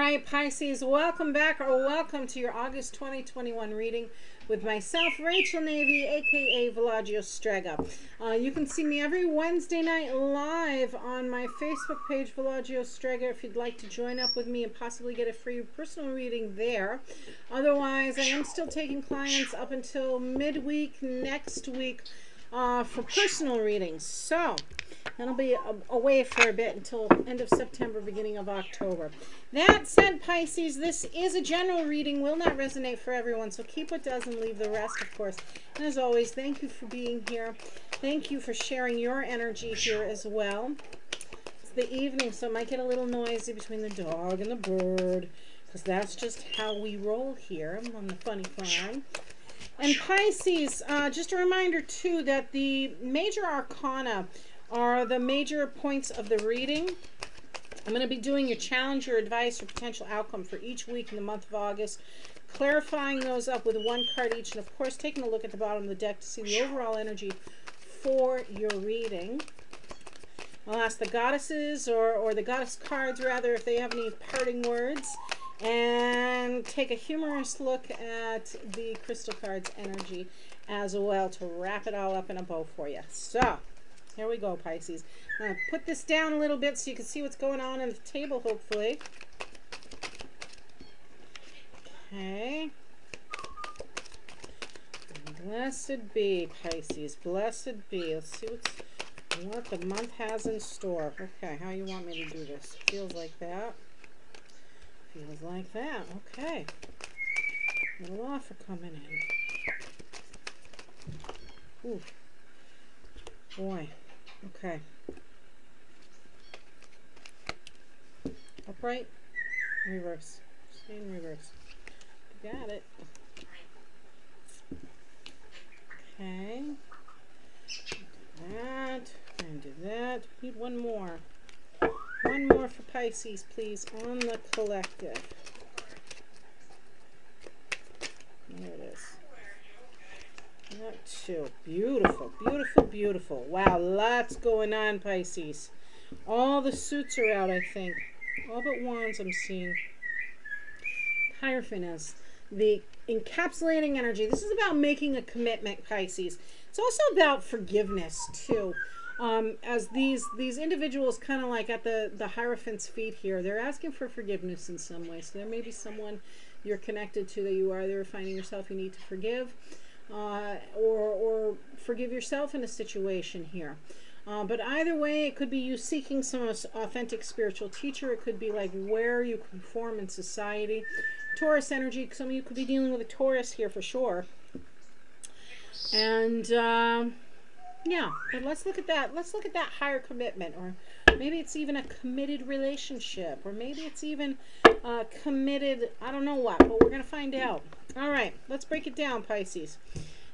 right, Pisces, welcome back or welcome to your August 2021 reading with myself, Rachel Navy, aka Villagio Strega. You can see me every Wednesday night live on my Facebook page, Villagio Strega, if you'd like to join up with me and possibly get a free personal reading there. Otherwise, I am still taking clients up until midweek next week for personal readings. So that'll be away for a bit until end of September, beginning of October. That said, Pisces, this is a general reading, will not resonate for everyone, so keep what does and leave the rest, of course. And as always, thank you for being here. Thank you for sharing your energy here as well. It's the evening, so it might get a little noisy between the dog and the bird, because that's just how we roll here on the funny farm. And Pisces, just a reminder, too, that the major arcana are the major points of the reading. I'm going to be doing your challenge, your advice, your potential outcome for each week in the month of August, clarifying those up with one card each, and of course taking a look at the bottom of the deck to see the overall energy for your reading. I'll ask the goddesses, or the goddess cards rather, if they have any parting words, and take a humorous look at the crystal cards energy as well to wrap it all up in a bow for you. So here we go, Pisces. I'm going to put this down a little bit so you can see what's going on the table, hopefully. Okay. Blessed be, Pisces. Blessed be. Let's see what the month has in store. Okay, how you want me to do this? Feels like that. Feels like that. Okay. Little offer coming in. Ooh. Boy. Okay. Upright, reverse. Stay in reverse. You got it. Okay. Do that. And do that. Need one more. One more for Pisces, please, on the collective. There it is. That too. Beautiful, beautiful, beautiful. Wow, lots going on, Pisces. All the suits are out, I think. All but wands I'm seeing. Hierophant is the encapsulating energy. This is about making a commitment, Pisces. It's also about forgiveness, too. As these individuals kind of like at the Hierophant's feet here, they're asking for forgiveness in some way. So there may be someone you're connected to that you are there finding yourself you need to forgive. Or forgive yourself in a situation here. But either way, it could be you seeking some authentic spiritual teacher. It could be like where you conform in society. Taurus energy, some of you could be dealing with a Taurus here for sure. And yeah, but let's look at that. Let's look at that higher commitment, or maybe it's even a committed relationship, or maybe it's even committed, I don't know what, but we're going to find out. All right, let's break it down, Pisces.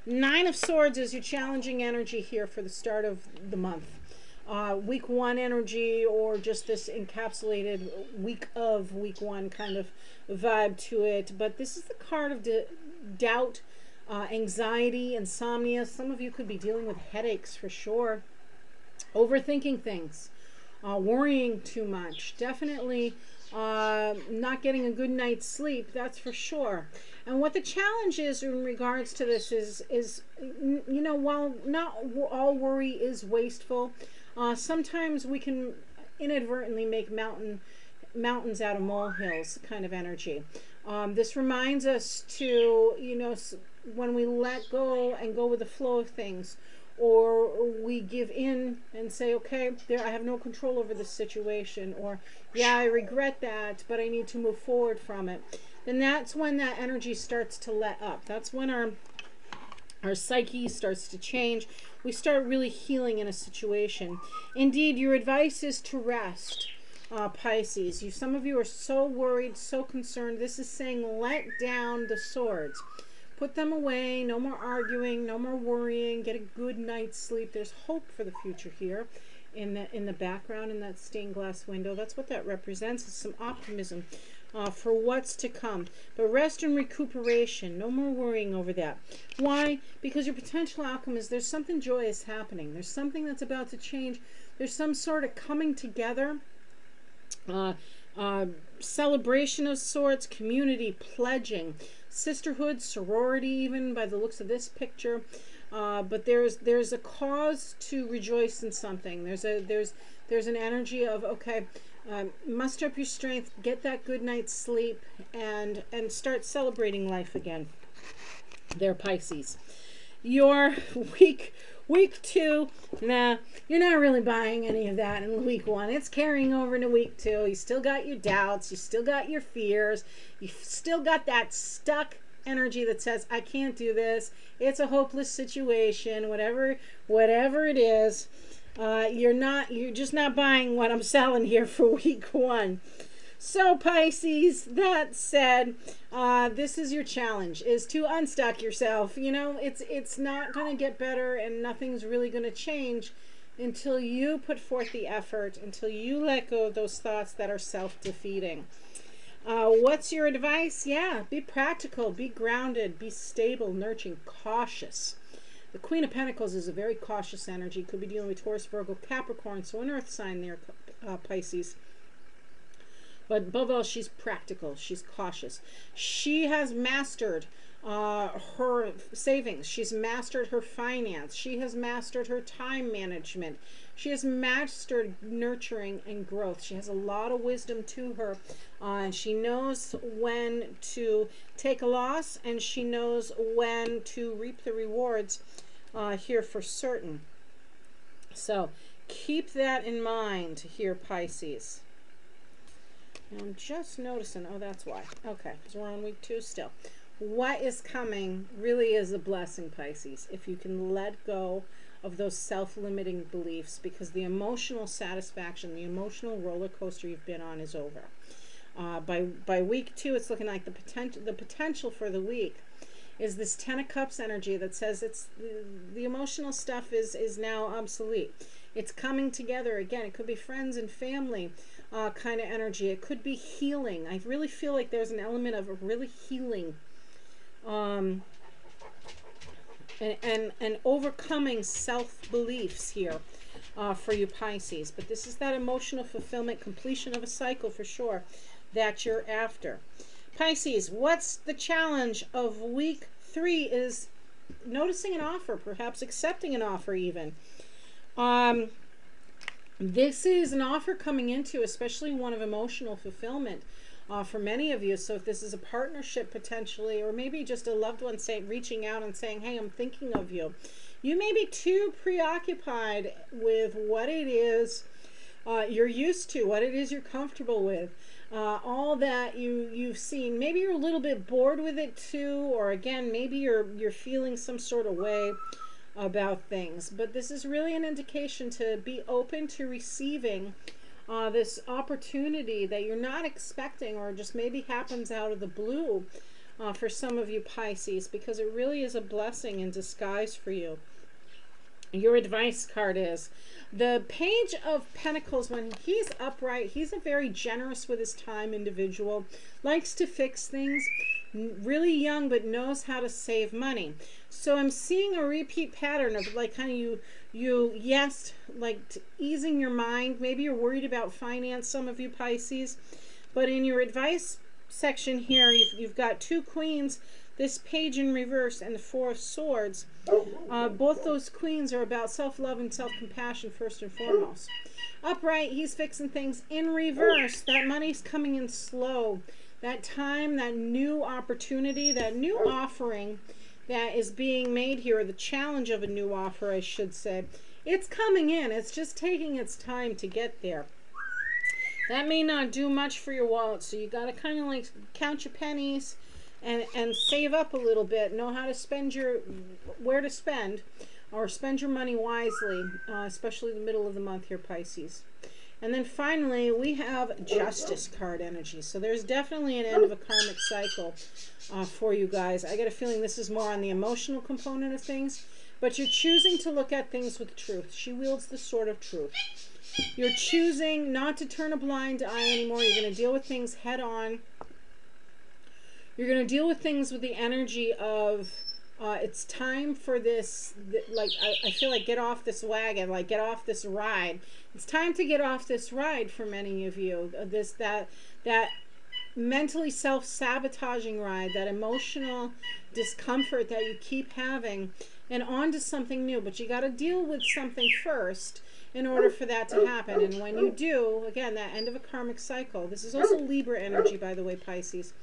9 of Swords is your challenging energy here for the start of the month. Week 1 energy, or just this encapsulated week 1 kind of vibe to it. But this is the card of doubt, anxiety, insomnia. Some of you could be dealing with headaches for sure. Overthinking things. Worrying too much. Definitely not getting a good night's sleep, that's for sure. And what the challenge is in regards to this is you know, while not all worry is wasteful, sometimes we can inadvertently make mountains out of molehills kind of energy. This reminds us to, you know, when we let go and go with the flow of things, or we give in and say, okay, I have no control over this situation, or yeah, I regret that, but I need to move forward from it, then that's when that energy starts to let up. That's when our psyche starts to change. We start really healing in a situation. Indeed, your advice is to rest, Pisces. Some of you are so worried, so concerned. This is saying let down the swords. Put them away. No more arguing. No more worrying. Get a good night's sleep. There's hope for the future here in the background in that stained glass window. That's what that represents. It's some optimism for what's to come. But rest and recuperation. No more worrying over that. Why? Because your potential outcome is there's something joyous happening. There's something that's about to change. There's some sort of coming together Celebration of sorts, community, pledging, sisterhood, sorority, even by the looks of this picture. But there's a cause to rejoice in something. There's an energy of, okay, muster up your strength, get that good night's sleep, and start celebrating life again. There, Pisces. Your week 2, nah, you're not really buying any of that in week 1. It's carrying over into week 2. You still got your doubts, you still got your fears, you still got that stuck energy that says, I can't do this, it's a hopeless situation, whatever it is. You're just not buying what I'm selling here for week 1. So Pisces, that said, this is your challenge, is to unstuck yourself. You know, it's not going to get better, and nothing's really going to change until you put forth the effort, until you let go of those thoughts that are self-defeating. What's your advice? Yeah, be practical, be grounded, be stable, nurturing, cautious. The Queen of Pentacles is a very cautious energy. Could be dealing with Taurus, Virgo, Capricorn, so an earth sign there, Pisces. But above all, she's practical. She's cautious. She has mastered her savings. She's mastered her finance. She has mastered her time management. She has mastered nurturing and growth. She has a lot of wisdom to her. And she knows when to take a loss, and she knows when to reap the rewards here for certain. So keep that in mind here, Pisces. I'm just noticing, oh, that's why. Okay, because we're on week 2 still. What is coming really is a blessing, Pisces, if you can let go of those self-limiting beliefs, because the emotional satisfaction, the emotional roller coaster you've been on is over. By week 2, it's looking like the potential for the week is this 10 of Cups energy that says it's the emotional stuff is now obsolete. It's coming together again. It could be friends and family kind of energy. It could be healing. I really feel like there's an element of really healing and overcoming self-beliefs here for you, Pisces. But this is that emotional fulfillment, completion of a cycle for sure that you're after. Pisces, what's the challenge of week 3 is noticing an offer, perhaps accepting an offer even. This is an offer coming into, especially one of emotional fulfillment for many of you. So if this is a partnership potentially, or maybe just a loved one reaching out and saying, hey, I'm thinking of you. You may be too preoccupied with what it is you're used to, what it is you're comfortable with. All that you've seen. Maybe you're a little bit bored with it too, or again, maybe you're feeling some sort of way about things. But this is really an indication to be open to receiving this opportunity that you're not expecting, or just maybe happens out of the blue for some of you, Pisces, because it really is a blessing in disguise for you. Your advice card is the Page of Pentacles. When he's upright, he's a very generous with his time individual, likes to fix things, really young, but knows how to save money. So I'm seeing a repeat pattern of like kind of yes, like easing your mind. Maybe you're worried about finance, some of you, Pisces, but in your advice section here, you've got 2 queens, this page in reverse, and the 4 of Swords. Both those queens are about self-love and self-compassion first and foremost. Upright, he's fixing things. In reverse, that money's coming in slow. That time, that new opportunity, that new offering that is being made here, or the challenge of a new offer, I should say, it's coming in. It's just taking its time to get there. That may not do much for your wallet, so you got to kind of like count your pennies and save up a little bit. Know how to spend where to spend, or spend your money wisely, especially the middle of the month here, Pisces. And then finally, we have Justice card energy. So there's definitely an end of a karmic cycle for you guys. I get a feeling this is more on the emotional component of things, but you're choosing to look at things with truth. She wields the sword of truth. You're choosing not to turn a blind eye anymore. You're going to deal with things head on. You're going to deal with things with the energy of It's time for this, like, I feel like get off this wagon, like get off this ride. It's time to get off this ride for many of you. That mentally self-sabotaging ride, that emotional discomfort that you keep having, and on to something new. But you got to deal with something first in order for that to happen. And when you do, again, that end of a karmic cycle. This is also Libra energy, by the way, Pisces.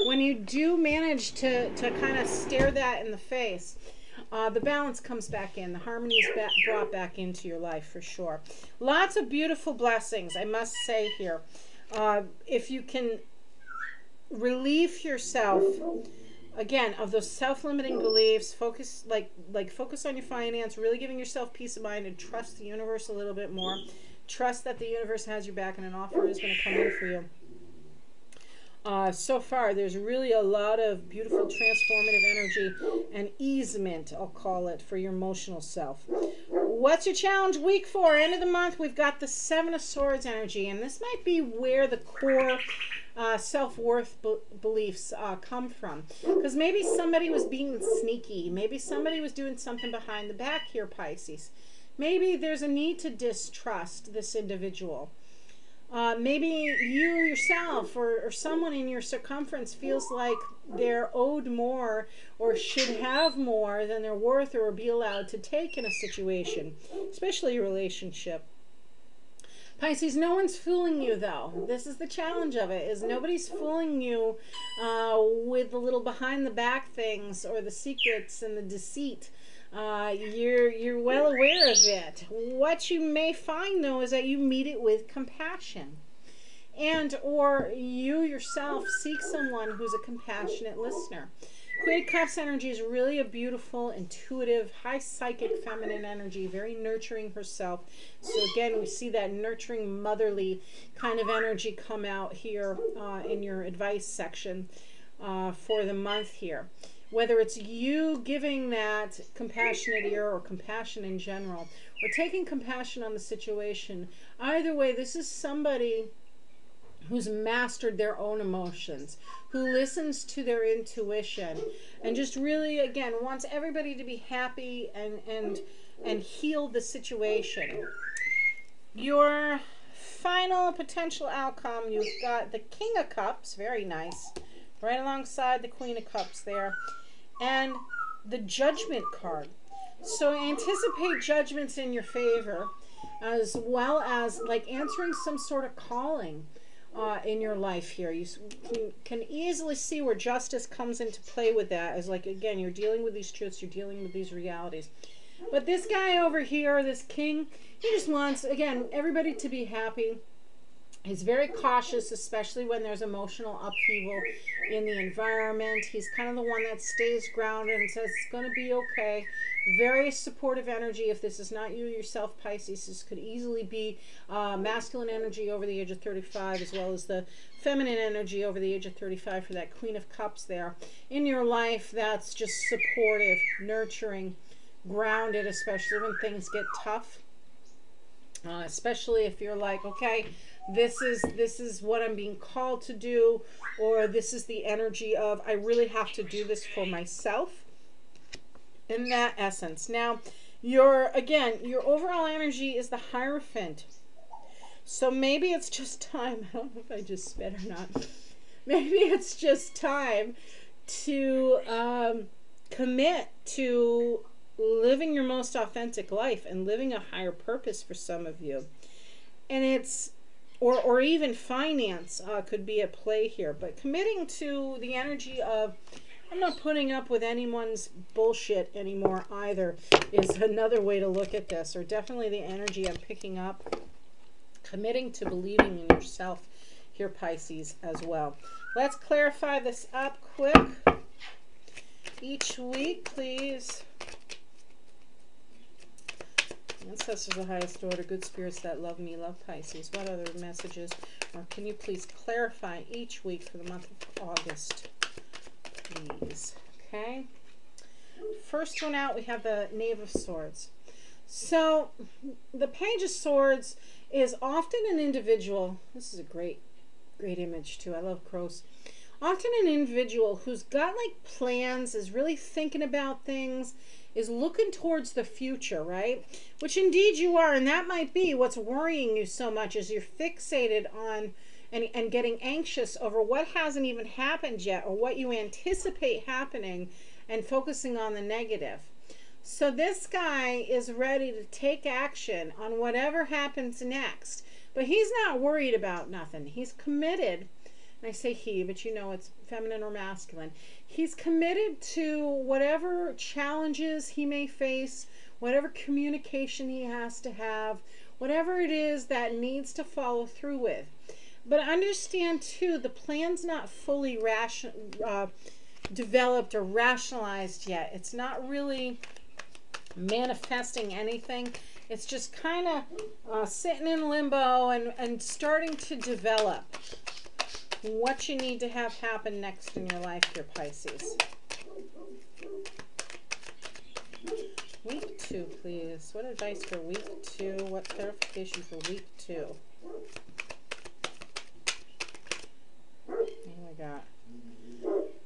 When you do manage to kind of stare that in the face, the balance comes back in. The harmony is brought back into your life for sure. Lots of beautiful blessings, I must say here. If you can relieve yourself, again, of those self-limiting beliefs, focus focus on your finance, really giving yourself peace of mind, and trust the universe a little bit more. Trust that the universe has your back and an offer is going to come in for you. So far, there's really a lot of beautiful transformative energy and easement, I'll call it, for your emotional self. What's your challenge week for? End of the month, we've got the Seven of Swords energy, and this might be where the core self-worth beliefs come from. Because maybe somebody was being sneaky. Maybe somebody was doing something behind the back here, Pisces. Maybe there's a need to distrust this individual. Maybe you yourself or someone in your circumference feels like they're owed more or should have more than they're worth or be allowed to take in a situation, especially a relationship. Pisces, no one's fooling you, though. This is the challenge of it, is nobody's fooling you with the little behind-the-back things or the secrets and the deceit. You're well aware of it. What you may find, though, is that you meet it with compassion. And or you yourself seek someone who's a compassionate listener. Queen of Cups energy is really a beautiful, intuitive, high psychic feminine energy, very nurturing herself. So again, we see that nurturing, motherly kind of energy come out here in your advice section for the month here. Whether it's you giving that compassionate ear or compassion in general, or taking compassion on the situation, either way, this is somebody who's mastered their own emotions, who listens to their intuition, and just really, again, wants everybody to be happy and heal the situation. Your final potential outcome, you've got the King of Cups, very nice, right alongside the Queen of Cups there, and the Judgment card. So anticipate judgments in your favor, as well as like answering some sort of calling in your life here. You can easily see where justice comes into play with that, as like, again, you're dealing with these truths, you're dealing with these realities. But this guy over here, this king, he just wants, again, everybody to be happy. He's very cautious, especially when there's emotional upheaval in the environment. He's kind of the one that stays grounded and says it's going to be okay. Very supportive energy. If this is not you yourself, Pisces, this could easily be masculine energy over the age of 35, as well as the feminine energy over the age of 35 for that Queen of Cups there. In your life, that's just supportive, nurturing, grounded, especially when things get tough. Especially if you're like, okay, this is what I'm being called to do, or this is the energy of I really have to do this for myself. In that essence. Now, your overall energy is the Hierophant. So maybe it's just time. I don't know if I just spit or not. Maybe it's just time to commit to living your most authentic life and living a higher purpose for some of you. And it's, or even finance could be at play here, but committing to the energy of I'm not putting up with anyone's bullshit anymore either is another way to look at this, or definitely the energy I'm picking up. Committing to believing in yourself here, Pisces, as well. Let's clarify this up quick. Each week, please. Ancestors of the highest order, good spirits that love me, love Pisces. What other messages? Or can you please clarify each week for the month of August? Please. Okay. First one out, we have the Knave of Swords. So the Page of Swords is often an individual. This is a great image too. I love crows. often an individual who's got like plans, is really thinking about things, is looking towards the future, right? Which indeed you are, and that might be what's worrying you so much, is you're fixated on and getting anxious over what hasn't even happened yet or what you anticipate happening and focusing on the negative. So this guy is ready to take action on whatever happens next, but he's not worried about nothing. He's committed. And I say he, but you know it's feminine or masculine. He's committed to whatever challenges he may face, whatever communication he has to have, whatever it is that needs to follow through with. But understand too, the plan's not fully developed or rationalized yet. It's not really manifesting anything. It's just kind of sitting in limbo and starting to develop what you need to have happen next in your life here, Pisces. Week 2, please. What advice for week 2? What clarification for week 2?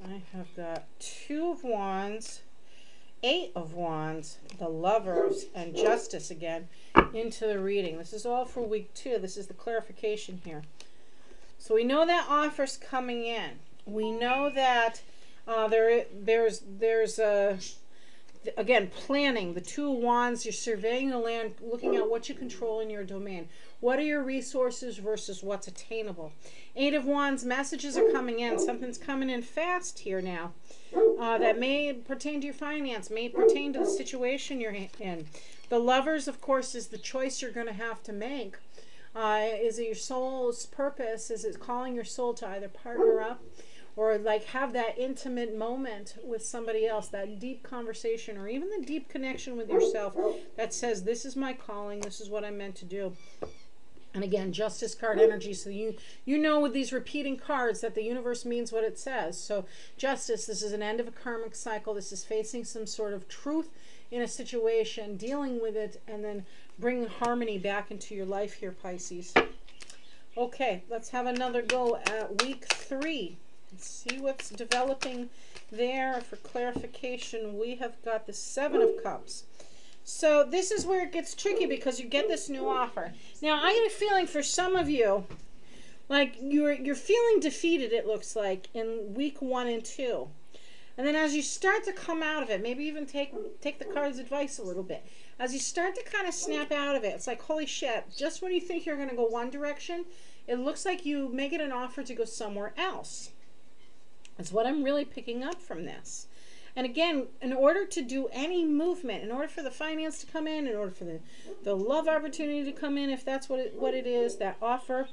I have got 2 of Wands, 8 of Wands, the Lovers, and Justice again into the reading. This is all for week 2. This is the clarification here. So we know that offer's coming in. We know that there's again, planning. The 2 of Wands, you're surveying the land, looking at what you control in your domain. What are your resources versus what's attainable? 8 of Wands, messages are coming in. Something's coming in fast here now. That may pertain to your finance, may pertain to the situation you're in. The Lovers, of course, is the choice you're going to have to make. Is it your soul's purpose? Is it calling your soul to either partner up or like have that intimate moment with somebody else, that deep conversation, or even the deep connection with yourself that says, this is my calling, this is what I'm meant to do. And again, Justice card energy, so you know with these repeating cards that the universe means what it says. So Justice, this is an end of a karmic cycle. This is facing some sort of truth in a situation, dealing with it, and then bringing harmony back into your life here, Pisces. Okay, let's have another go at week 3. Let's see what's developing there for clarification. We have got the 7 of Cups. So this is where it gets tricky because you get this new offer. Now, I get a feeling for some of you, like you're feeling defeated, it looks like, in week 1 and 2. And then as you start to come out of it, maybe even take the card's advice a little bit. As you start to kind of snap out of it, it's like, holy shit, just when you think you're going to go one direction, it looks like you may get an offer to go somewhere else. That's what I'm really picking up from this. And again, in order to do any movement, in order for the finance to come in order for the love opportunity to come in, if that's what it is, that offer,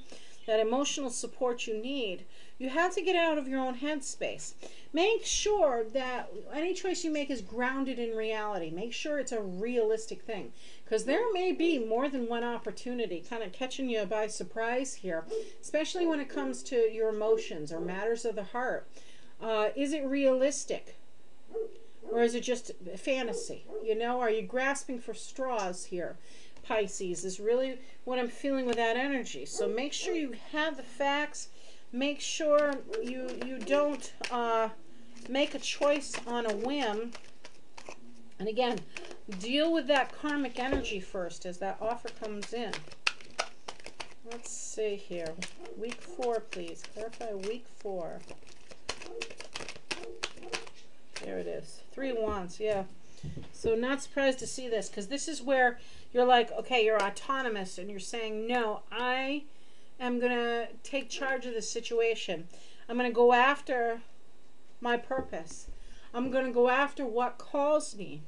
that emotional support you need, you have to get out of your own headspace. Make sure that any choice you make is grounded in reality. Make sure it's a realistic thing, because there may be more than one opportunity kind of catching you by surprise here, especially when it comes to your emotions or matters of the heart. Is it realistic? Or is it just fantasy? You know, are you grasping for straws here? Pisces is really what I'm feeling with that energy. So make sure you have the facts. Make sure you don't make a choice on a whim. And again, deal with that karmic energy first as that offer comes in. Let's see here. Week 4, please. Clarify week 4. There it is. 3 Wands, yeah. So not surprised to see this, because this is where you're like, okay, you're autonomous, and you're saying, no, I am going to take charge of this situation. I'm going to go after my purpose. I'm going to go after what calls me.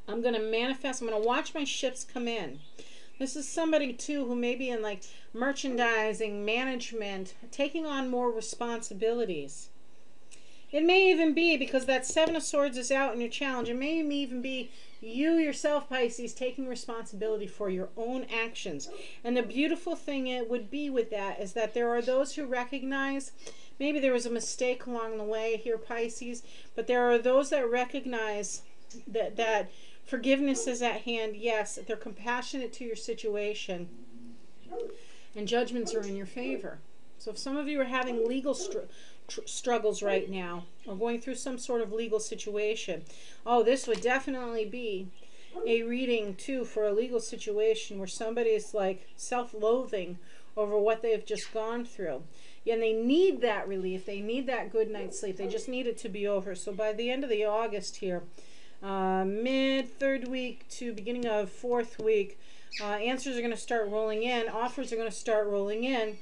I'm going to manifest. I'm going to watch my ships come in. This is somebody, too, who may be in, like, merchandising, management, taking on more responsibilities. It may even be, because that 7 of Swords is out in your challenge, it may even be you yourself, Pisces, taking responsibility for your own actions. And the beautiful thing it would be with that is that there are those who recognize maybe there was a mistake along the way here, Pisces, but there are those that recognize that forgiveness is at hand. Yes, they're compassionate to your situation, and judgments are in your favor. So if some of you are having legal struggles right now, or going through some sort of legal situation, oh, this would definitely be a reading too for a legal situation where somebody is like self-loathing over what they've just gone through. And they need that relief. They need that good night's sleep. They just need it to be over. So by the end of the August here, mid-3rd week to beginning of 4th week, answers are going to start rolling in. Offers are going to start rolling in.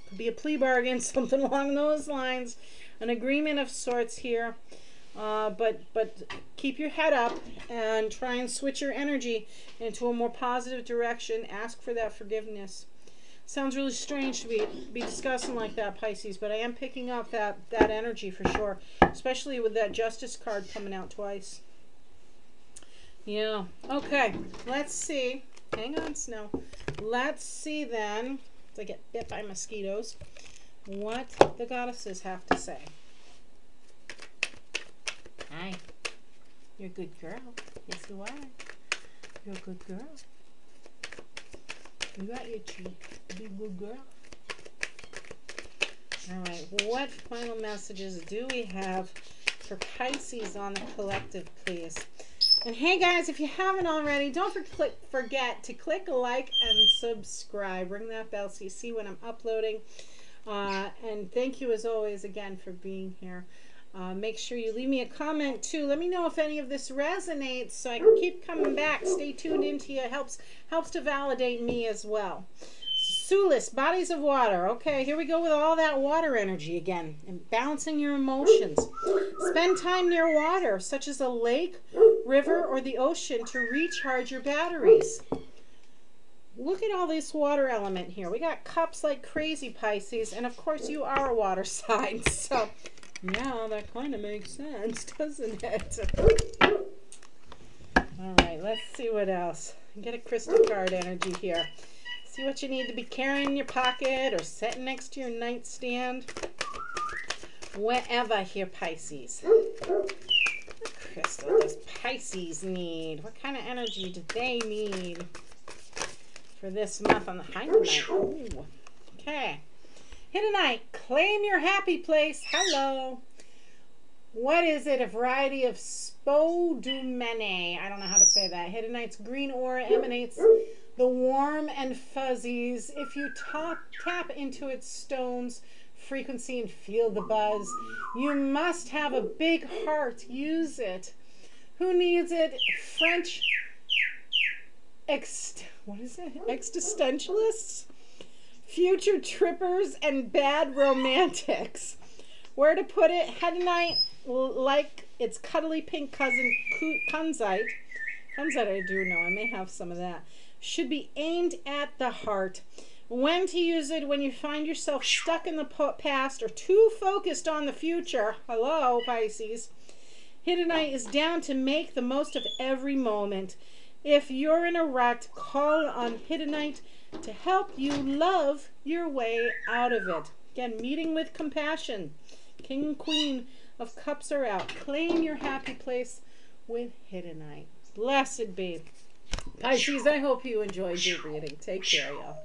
Could be a plea bargain, something along those lines. An agreement of sorts here. But keep your head up and try and switch your energy into a more positive direction. Ask for that forgiveness. Sounds really strange to be discussing like that, Pisces, but I am picking up that energy for sure, especially with that Justice card coming out twice. Yeah. Okay. Let's see. Hang on, Snow. Let's see then, if I get bit by mosquitoes, what the goddesses have to say. Hi. You're a good girl. Yes, you are. You're a good girl. You got your cheek. Be a good girl. Alright, what final messages do we have for Pisces on the collective, please? And hey guys, if you haven't already, don't forget to click like and subscribe. Ring that bell so you see when I'm uploading. And thank you as always again for being here. Make sure you leave me a comment too. Let me know if any of this resonates so I can keep coming back. Stay tuned into you. It helps to validate me as well. Sulis, bodies of water. Okay, here we go with all that water energy again. And balancing your emotions. Spend time near water, such as a lake, river, or the ocean to recharge your batteries. Look at all this water element here. We got cups like crazy, Pisces. And of course you are a water sign. So yeah, that kind of makes sense, doesn't it? All right, let's see what else. Get a crystal card energy here. See what you need to be carrying in your pocket or sitting next to your nightstand. Wherever here, Pisces. What crystal does Pisces need? What kind of energy do they need for this month on the Hindernite? Ooh. Okay. Hiddenite, claim your happy place. Hello. What is it? A variety of spodumene. I don't know how to say that. Hiddenite's green aura emanates the warm and fuzzies. If you tap into its stone's frequency and feel the buzz, you must have a big heart. Use it. Who needs it? French existentialists? Future trippers and bad romantics. Where to put it? Hiddenite, like its cuddly pink cousin kunzite. Kunzite, I do know. I may have some of that. Should be aimed at the heart. When to use it? When you find yourself stuck in the past or too focused on the future. Hello, Pisces. Hiddenite is down to make the most of every moment. If you're in a rut, call on Hiddenite to help you love your way out of it. Again, meeting with compassion. King and Queen of Cups are out. Claim your happy place with Hiddenite. Blessed be. Pisces, I hope you enjoyed your reading. Take care, y'all.